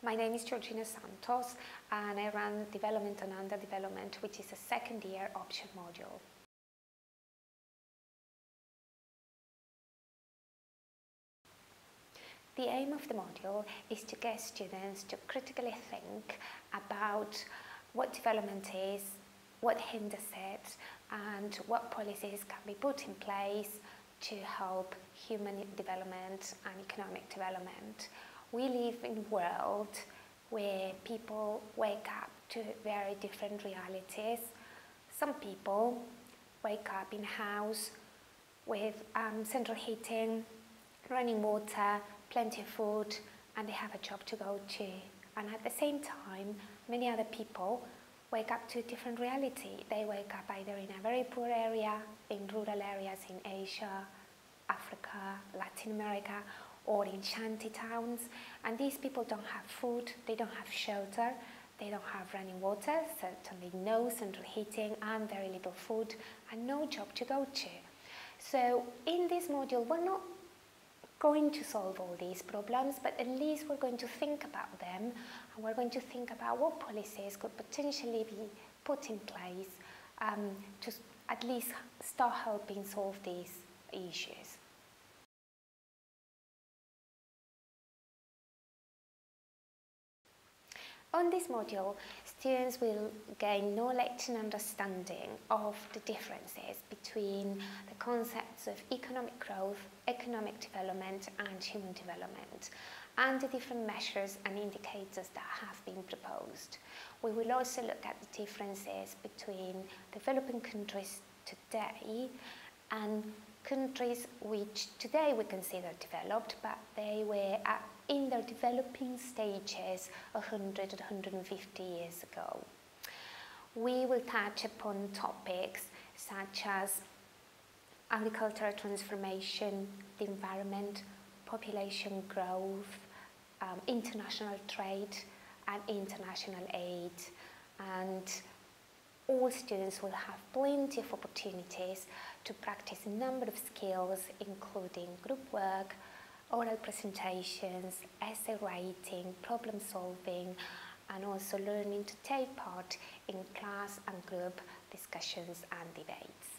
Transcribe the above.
My name is Georgina Santos and I run Development and Underdevelopment, which is a second year option module. The aim of the module is to get students to critically think about what development is, what hinders it, and what policies can be put in place to help human development and economic development. We live in a world where people wake up to very different realities. Some people wake up in a house with central heating, running water, plenty of food, and they have a job to go to. And at the same time, many other people wake up to a different reality. They wake up either in a very poor area, in rural areas in Asia, Africa, Latin America, or in shanty towns. And these people don't have food, they don't have shelter, they don't have running water, certainly no central heating, and very little food, and no job to go to. So in this module, we're not going to solve all these problems, but at least we're going to think about them, and we're going to think about what policies could potentially be put in place to at least start helping solve these issues. On this module, students will gain knowledge and understanding of the differences between the concepts of economic growth, economic development and human development, and the different measures and indicators that have been proposed. We will also look at the differences between developing countries today and countries which today we consider developed, but they were in their developing stages 100 or 150 years ago. We will touch upon topics such as agricultural transformation, the environment, population growth, international trade and international aid, and all students will have plenty of opportunities to practice a number of skills, including group work, oral presentations, essay writing, problem solving, and also learning to take part in class and group discussions and debates.